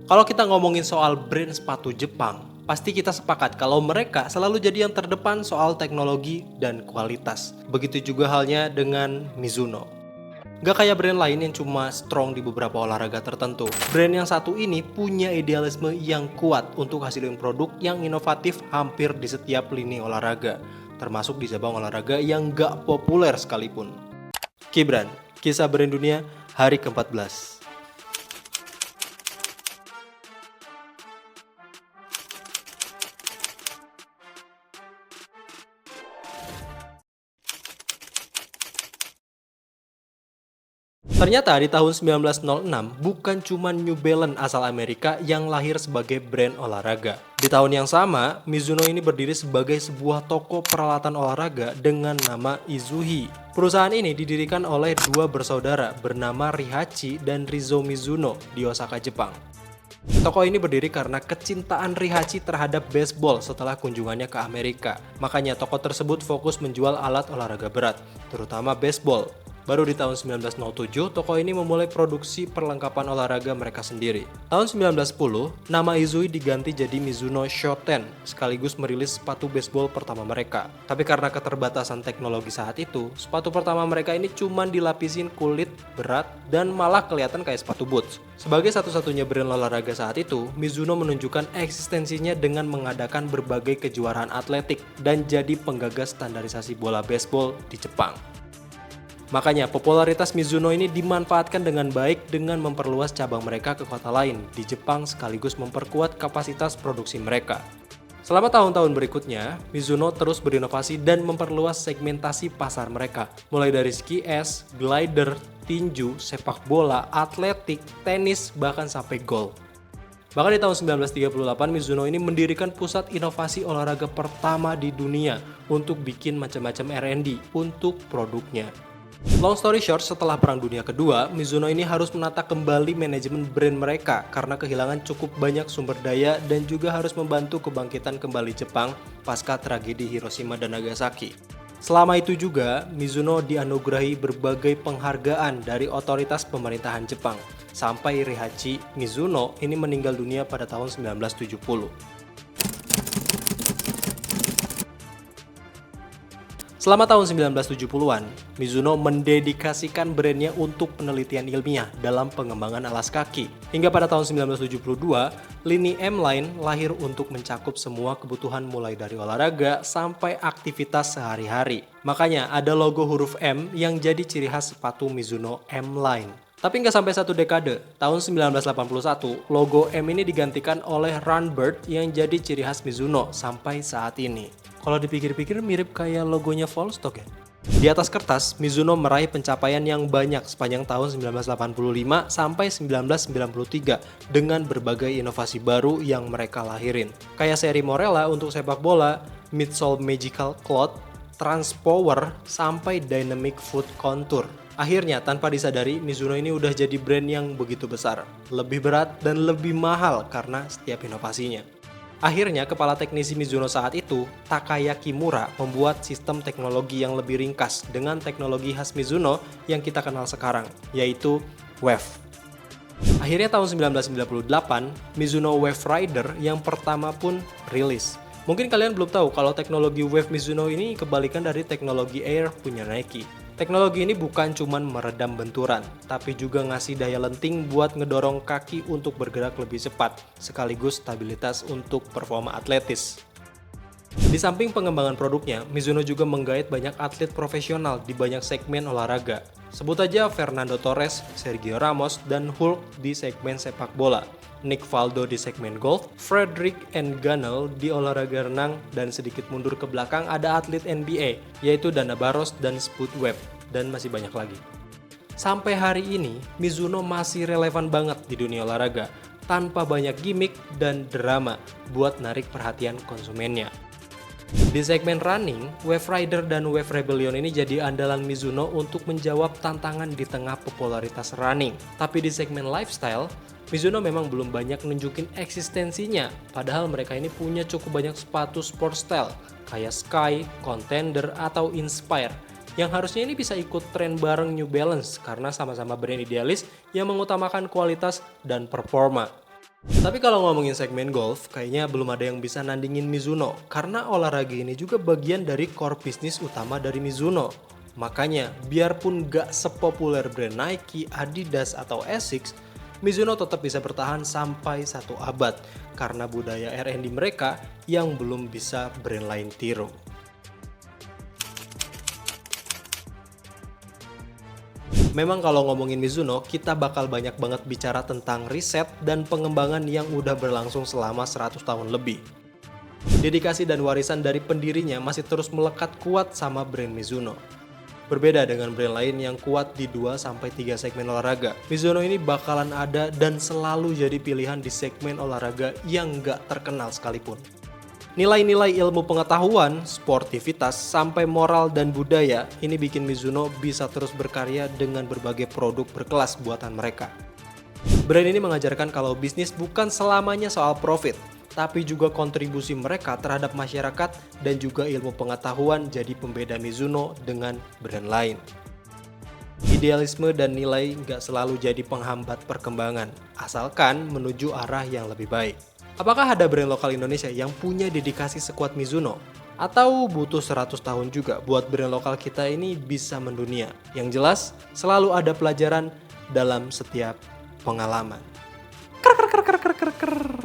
Kalau kita ngomongin soal brand sepatu Jepang, pasti kita sepakat kalau mereka selalu jadi yang terdepan soal teknologi dan kualitas. Begitu juga halnya dengan Mizuno. Gak kayak brand lain yang cuma strong di beberapa olahraga tertentu. Brand yang satu ini punya idealisme yang kuat untuk hasilin produk yang inovatif hampir di setiap lini olahraga. Termasuk di cabang olahraga yang gak populer sekalipun. Kibran, kisah brand dunia hari ke-14. Ternyata di tahun 1906 bukan cuma New Balance asal Amerika yang lahir sebagai brand olahraga. Di tahun yang sama, Mizuno ini berdiri sebagai sebuah toko peralatan olahraga dengan nama Izuhi. Perusahaan ini didirikan oleh dua bersaudara bernama Rihachi dan Rizo Mizuno di Osaka, Jepang. Toko ini berdiri karena kecintaan Rihachi terhadap baseball setelah kunjungannya ke Amerika. Makanya toko tersebut fokus menjual alat olahraga berat, terutama baseball. Baru di tahun 1907, toko ini memulai produksi perlengkapan olahraga mereka sendiri. Tahun 1910, nama Izui diganti jadi Mizuno Shoten, sekaligus merilis sepatu baseball pertama mereka. Tapi karena keterbatasan teknologi saat itu, sepatu pertama mereka ini cuma dilapisin kulit berat dan malah kelihatan kayak sepatu boots. Sebagai satu-satunya brand olahraga saat itu, Mizuno menunjukkan eksistensinya dengan mengadakan berbagai kejuaraan atletik dan jadi penggagas standarisasi bola baseball di Jepang. Makanya popularitas Mizuno ini dimanfaatkan dengan baik dengan memperluas cabang mereka ke kota lain di Jepang sekaligus memperkuat kapasitas produksi mereka. Selama tahun-tahun berikutnya, Mizuno terus berinovasi dan memperluas segmentasi pasar mereka, mulai dari ski es, glider, tinju, sepak bola, atletik, tenis, bahkan sampai golf. Bahkan di tahun 1938, Mizuno ini mendirikan pusat inovasi olahraga pertama di dunia untuk bikin macam-macam R&D untuk produknya. Long story short, setelah Perang Dunia Kedua, Mizuno ini harus menata kembali manajemen brand mereka karena kehilangan cukup banyak sumber daya dan juga harus membantu kebangkitan kembali Jepang pasca tragedi Hiroshima dan Nagasaki. Selama itu juga, Mizuno dianugerahi berbagai penghargaan dari otoritas pemerintahan Jepang, sampai Rihachi Mizuno ini meninggal dunia pada tahun 1970. Selama tahun 1970-an, Mizuno mendedikasikan brandnya untuk penelitian ilmiah dalam pengembangan alas kaki. Hingga pada tahun 1972, lini M-Line lahir untuk mencakup semua kebutuhan mulai dari olahraga sampai aktivitas sehari-hari. Makanya ada logo huruf M yang jadi ciri khas sepatu Mizuno M-Line. Tapi nggak sampai satu dekade, tahun 1981, logo M ini digantikan oleh Runbird yang jadi ciri khas Mizuno sampai saat ini. Kalau dipikir-pikir mirip kayak logonya Volstock ya. Di atas kertas, Mizuno meraih pencapaian yang banyak sepanjang tahun 1985 sampai 1993 dengan berbagai inovasi baru yang mereka lahirin. Kayak seri Morella untuk sepak bola, Midsole Magical Cloth, Transpower, sampai Dynamic Foot Contour. Akhirnya, tanpa disadari, Mizuno ini udah jadi brand yang begitu besar, lebih berat dan lebih mahal karena setiap inovasinya. Akhirnya, kepala teknisi Mizuno saat itu, Takaya Kimura, membuat sistem teknologi yang lebih ringkas dengan teknologi khas Mizuno yang kita kenal sekarang, yaitu Wave. Akhirnya tahun 1998, Mizuno Wave Rider yang pertama pun rilis. Mungkin kalian belum tahu kalau teknologi Wave Mizuno ini kebalikan dari teknologi Air punya Nike. Teknologi ini bukan cuma meredam benturan, tapi juga ngasih daya lenting buat ngedorong kaki untuk bergerak lebih cepat, sekaligus stabilitas untuk performa atletis. Di samping pengembangan produknya, Mizuno juga menggait banyak atlet profesional di banyak segmen olahraga. Sebut aja Fernando Torres, Sergio Ramos, dan Hulk di segmen sepak bola, Nick Faldo di segmen golf, Frederick Ngannou di olahraga renang, dan sedikit mundur ke belakang ada atlet NBA, yaitu Dana Barros dan Spud Webb, dan masih banyak lagi. Sampai hari ini, Mizuno masih relevan banget di dunia olahraga, tanpa banyak gimmick dan drama buat narik perhatian konsumennya. Di segmen running, Wave Rider dan Wave Rebellion ini jadi andalan Mizuno untuk menjawab tantangan di tengah popularitas running. Tapi di segmen lifestyle, Mizuno memang belum banyak nunjukin eksistensinya, padahal mereka ini punya cukup banyak sepatu sport style, kayak Sky, Contender, atau Inspire, yang harusnya ini bisa ikut tren bareng New Balance karena sama-sama brand idealis yang mengutamakan kualitas dan performa. Tapi kalau ngomongin segmen golf, kayaknya belum ada yang bisa nandingin Mizuno karena olahraga ini juga bagian dari core bisnis utama dari Mizuno. Makanya, biarpun gak sepopuler brand Nike, Adidas, atau Asics, Mizuno tetap bisa bertahan sampai 1 abad karena budaya R&D mereka yang belum bisa brand lain tiru. Memang kalau ngomongin Mizuno, kita bakal banyak banget bicara tentang riset dan pengembangan yang udah berlangsung selama 100 tahun lebih. Dedikasi dan warisan dari pendirinya masih terus melekat kuat sama brand Mizuno. Berbeda dengan brand lain yang kuat di 2-3 segmen olahraga, Mizuno ini bakalan ada dan selalu jadi pilihan di segmen olahraga yang nggak terkenal sekalipun. Nilai-nilai ilmu pengetahuan, sportivitas, sampai moral dan budaya ini bikin Mizuno bisa terus berkarya dengan berbagai produk berkelas buatan mereka. Brand ini mengajarkan kalau bisnis bukan selamanya soal profit, tapi juga kontribusi mereka terhadap masyarakat dan juga ilmu pengetahuan jadi pembeda Mizuno dengan brand lain. Idealisme dan nilai nggak selalu jadi penghambat perkembangan, asalkan menuju arah yang lebih baik. Apakah ada brand lokal Indonesia yang punya dedikasi sekuat Mizuno? Atau butuh 100 tahun juga buat brand lokal kita ini bisa mendunia? Yang jelas, selalu ada pelajaran dalam setiap pengalaman. Ker ker ker ker ker ker ker.